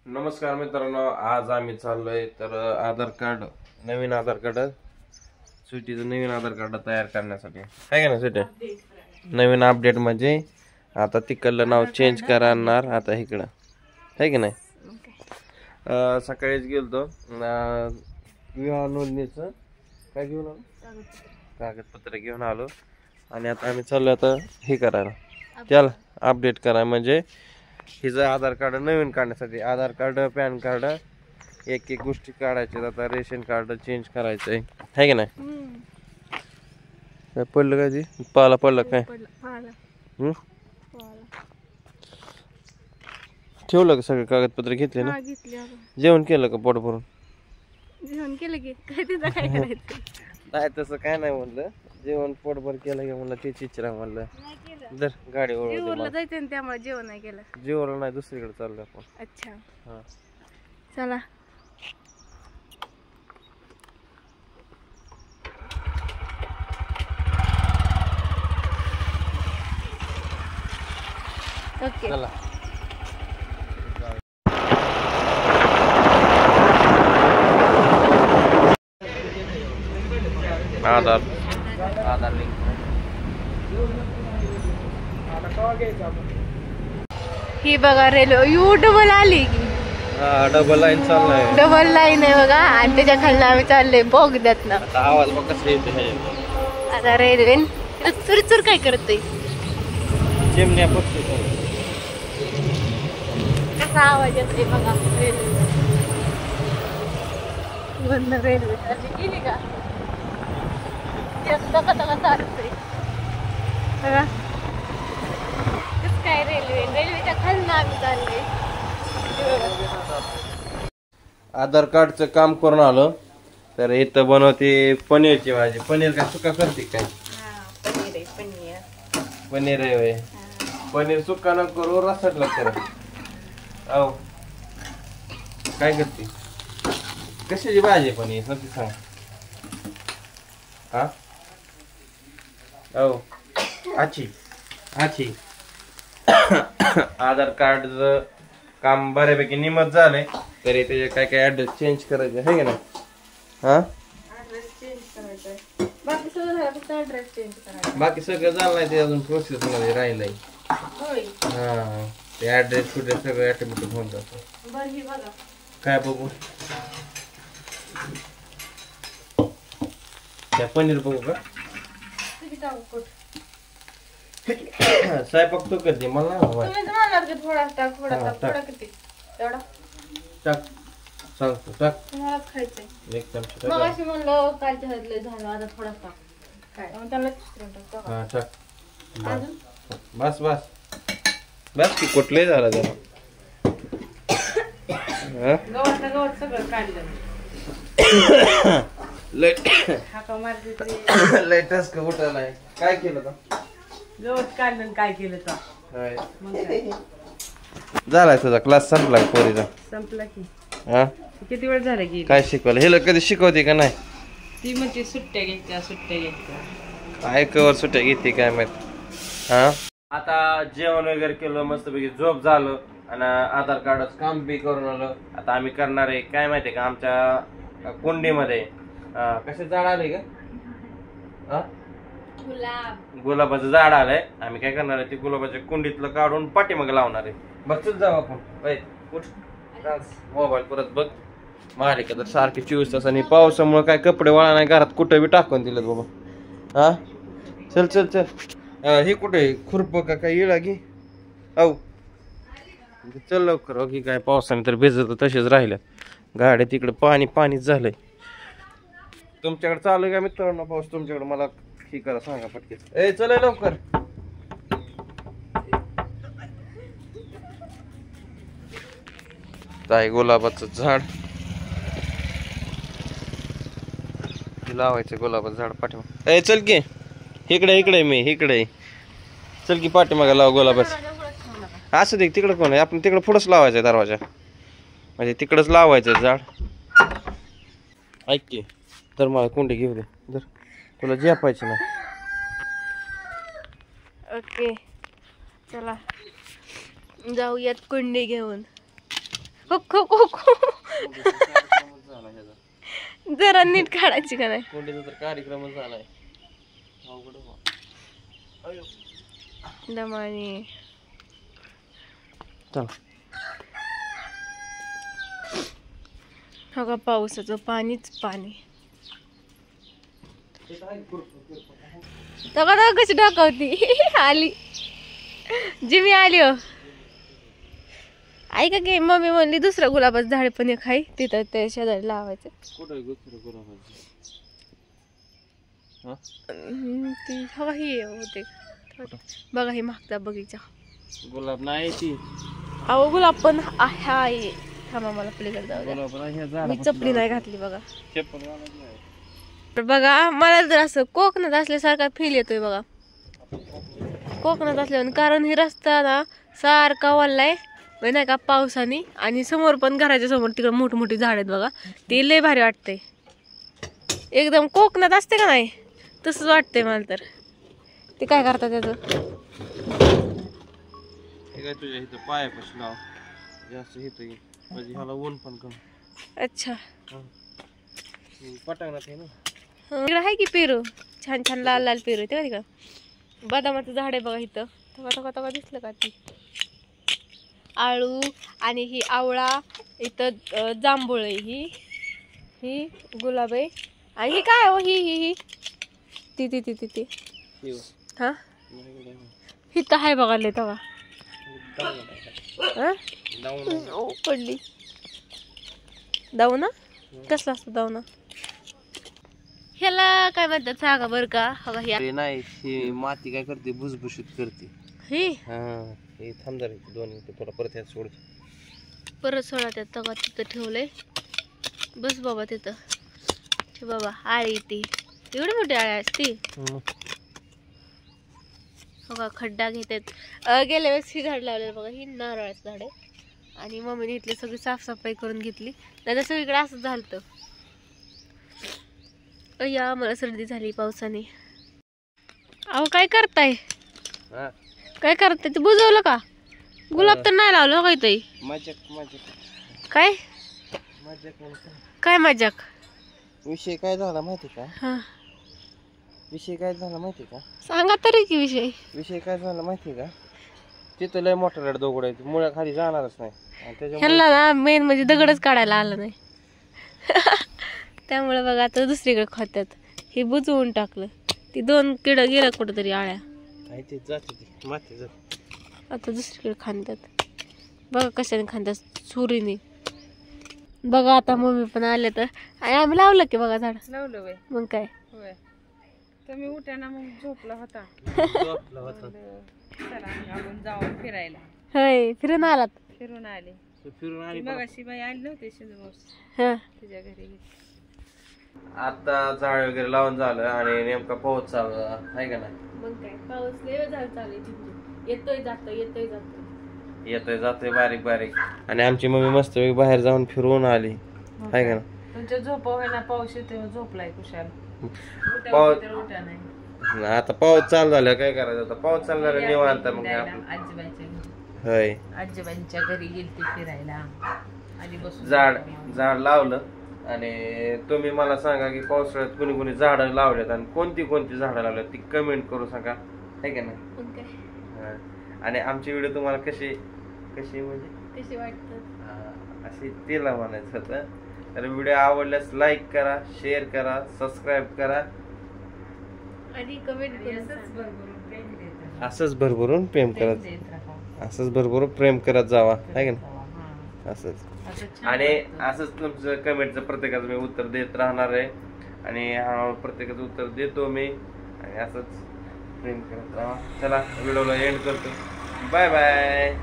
नमस्कार मित्रांनो, आज आम्ही चाललोय तर नवीन आधार कार्ड सुट्टीचं नवीन आधार कार्ड तयार करण्यासाठी आहे का ना सुट्टी नवीन अपडेट म्हणजे आता तिकडलं नाव चेंज करणार आता इकडं आहे की नाही. सकाळीच गेलतो विवाह नोंदणीचं काय घेऊन आलो कागदपत्र घेऊन आलो आणि आता आम्ही चाललो आता हे करायला त्याला अपडेट करायला म्हणजे हिचं आधार कार्ड नवीन काढण्यासाठी आधार कार्ड पॅन कार्ड एक एक गोष्टी काढायच्या आता रेशन कार्ड चेंज करायचं आहे की नाही. पडलं काय ती पाला पडलं काय ठेवलं का सगळे कागदपत्र घेतले ना जेवण केलं का पोट भरून जेवण केलं की काय तिथं काय करायचं नाही तसं काय नाही म्हणलं जेवण पोटभर केलं की म्हणलं ते चिचरा म्हणलं जर गाडी जेवणला जायचं त्यामुळे जेवण नाही केलं जेवण नाही दुसरीकडे चाललोय आपण. अच्छा हा चला ओके चला आधार लिंक ही बघा रेल्वे यू डबल आली की डबल लाईन चाललाय डबल लाईन आहे बघा आणि त्याच्या खाली आम्ही चाललोय बोगद्यात ना. आता आवाज बघ कसं येतो आता रेल्वे चुर चुर काय करतोय चिमण्या पक्षी कसा आवाज येतोय बघा रेल्वे बंद रेल्वे चालली गेली का तका तका चालतोय बघा काय रेल्वेच्या खाली आम्ही चाललोय. आधार कार्डचं काम करून आलो तर इथं बनवते पनीरची भाजी. पनीर काय सुका करते काय पनीर आहे होय. पनीर सुका न करू रसाटला कर अहो काय करते कशाची भाजी पनीर नक्की सांग हा हो आची आची आधार कार्डचं काम बऱ्यापैकी निमत झालंय तरी त्याचे काय काय ऍड्रेस चेंज करायचे आहे का नाही. हा बाकी सगळं झालं नाही ते अजून प्रोसेस मध्ये राहिलंय. हा ते ऍड्रेस कुठे सगळं ऑटोमॅटिक होऊन जातं. काय बघू त्या पनीर बघू का स्वयंपाक तो करते मला टाक सांगतो टाक एक चमचा टाक बस बस बस की कुठलंही झालं जरा लेटेस्ट का उठायला काय केलं का गवत काढलं काय केलं तर झालाय तुझा क्लास संपला पोरीचा संपला की हा किती वेळ झाला की काय शिकवलं हे कधी शिकवते का नाही ती म्हणते सुट्ट्या घ्यायच्या काय कवर सुट्ट्या घेते काय माहित. हा आता जेवण वगैरे केलं मस्तपैकी झोप झालं आणि आधार कार्डच काम बी करून आलं. आता आम्ही करणार आहे काय माहितीये का आमच्या कुंडीमध्ये कसे झाड आले का गुलाबाचं झाड आलंय. आम्ही काय करणार आहे ते गुलाबाच्या कुंडीतलं काढून पाठीमागे लावणार आहे. बघतच जाऊ आपण मोबाईल परत बघ मारे का तर सारखे 24 तास आणि पावसामुळे काय कपडे वाळा नाही घरात कुठं बी टाकून दिलं बाबा. हा चल चल चल हे कुठे खुरप का काय येळा की औ चल लवकर की काय पावसाने तर भिजत तसेच राहिल्या गाड्या तिकडे पाणी पाणीच झालंय. तुमच्याकडे चालू आहे का मित्रांनो पाऊस तुमच्याकडे मला ही करा सांगा पटके ए चल लवकर काय गुलाबाचं झाड लावायचं गुलाबाचं झाड पाठीमाग ए चल की इकडे इकडे मी इकडे चल की पाठीमागा लाव गुलाबाचं असं दे तिकडे कोण आहे आपण तिकडे पुढंच लावायचं दरवाजा म्हणजे तिकडच लावायचं झाड. ऐक की तर मला कुंडी घेऊ दे जर तुला झेपायची ना. ओके चला जाऊयात कुंडी घेऊन. हो खो खो खो कार्यक्रमच झाला ह्याचा. जरा नीट काढायची का नाही. कोंडीचा तर कार्यक्रमच झालाय. अवघड आहे बा. अयो. दमाने चला. हो का पावसाचं पाणीच पाणी. तर कशी ढाकवती आली जिमी आली हो. ऐका की मम्मी म्हणली दुसरं गुलाबाचं झाड पण एक आहे तिथं ते शेजारी लावायचं. कुठं दुसरं गुलाबाचं? हा? ती हवा ही होते बघा ही मागचा बगीचा. गुलाब नाही ती. अहो गुलाब पण आहे. थांबा मला पलीकडे जाऊ द्या. गुलाब नाही ह्या मी झाडापाशी चपली नाही घातली बघा. चप्पल घालायची नाही. तर बघा मला जर असं कोकणात असल्यासारखा फील येतोय बघा. कोकणात असल्यावर कारण हे रस्ता ना सारखा वल्लाय नाही का पावसाने. आणि समोर पण घराच्या समोर तिकडे मोठी मोठी झाड आहेत बघा. ते लय भारी वाटतंय. एकदम कोकणात असते का नाही तसंच वाटतंय मला. तर ते काय करतात त्याचं हे काय तुझ्या इथं पायापाशी लाव जास्त इथं म्हणजे ह्याला ऊन पण कमी. अच्छा पटांगणात आहे ना. इकडं आहे की पेरू छान छान लाल लाल पेरू ते माहिती का. बदामाचं झाड आहे बघा इथं. तका तका दिसलं का ती. आळू आणि ही आवळा. इथं जांभूळ आहे. ही गुलाब आहे. आणि ही काय हो ही ती ती ती ती ती हा ही तर आहे बघा लय तवा पडली. दावना कसला असतो दावना ह्याला काय म्हणतात सांगा बरं का. हो अरे नाही ही माती काय करते भुसभुशीत करते. ही हा हे थांब जरा इथे दोन मिनिटं तुला परत ह्यात सोड. परत सोडा त्यात तवा तिथं ठेवलंय. बस बाबा तिथं ते बाबा आळी ती एवढी मोठी आळी असती. हो का खड्डा घेतात. गेल्या वेळेस ही झाड लावलेलं बघा. ही नारळाचं झाड आहे. आणि मम्मीने इथली सगळी साफसफाई करून घेतली. नाही सगळीकडे असंच झालं. या मला सर्दी झाली पावसाने. अहो काय करताय काय करताय ते बुजवलं का. गुलाब तर नाही लावलं का इथे. काय काय मजाक. विषय काय झाला माहिती का. हा विषय काय झाला माहिती का. सांगा तरी की विषय. विषय काय झाला माहिती का. तिथं लय मोठा रेड दगड आहे. मुळ्या खाली जाणारच नाही. ह्यांना ना मेन म्हणजे दगडच काढायला आलं नाही. त्यामुळे बघा आता दुसरीकडे खात्यात. हे बुजवून टाकलं. ती दोन किड गेला कुठंतरी आळ्या. आता दुसरीकडे खांदतात बघा कशाने खांदतात सुरीने. बघा आता मम्मी पण आले तर. आणि आम्ही लावलं की बघा झाड लावलं बाई. मग काय होय तुम्ही उठ्याना मग झोपला होता. चला आपण जाऊ फिरायला. होय फिरून आलात. फिरून आले. मग अशी बाई आली नव्हती शिंदूमावशी हा तुझ्या घरी. आता झाड वगैरे लावून झालं आणि नेमका पाऊस चालू आहे का नाही. मग काय पाऊस लय झाड चालू आहे. येतोय जातोय येतोय जातोय येतोय जातोय बारीक बारीक. आणि आमची मम्मी मस्त बाहेर जाऊन फिरवून आली आहे का ना. तुमच्या झोपा व्हायला पाऊस येतोय झोपलाय कुशाल. पाऊस उठा नाही. आता पाऊस चालू झाला काय करायचं. आता पाऊस चालू झाला निवांत मग आजीबाईच्या घरी. होय आजीबाईंच्या घरी गेलती फिरायला. आधी बसून झाड लावलं. आणि तुम्ही मला सांगा की पावसाळ्यात कोणी कोणी झाडं लावल्यात आणि कोणती कोणती झाडं लावल्यात ती कमेंट करू सांगा आहे का नाही. आणि आमची व्हिडिओ तुम्हाला कशी म्हणजे कशी वाटतं अशी तिला म्हणायचं होतं. तर व्हिडिओ आवडल्यास लाईक करा, शेअर करा, सबस्क्राईब करा आणि कमेंट असंच भरभरून प्रेम करत. असंच भरभरून प्रेम करत जावा आहे का नाही. असंच आणि असंच तुमचं कमेंटचं प्रत्येकाचं मी उत्तर देत राहणार आहे. आणि हळूहळू प्रत्येकाचं उत्तर देतो मी. आणि असंच प्रेम करत राहा. चला व्हिडिओला एंड करतो. Bye bye.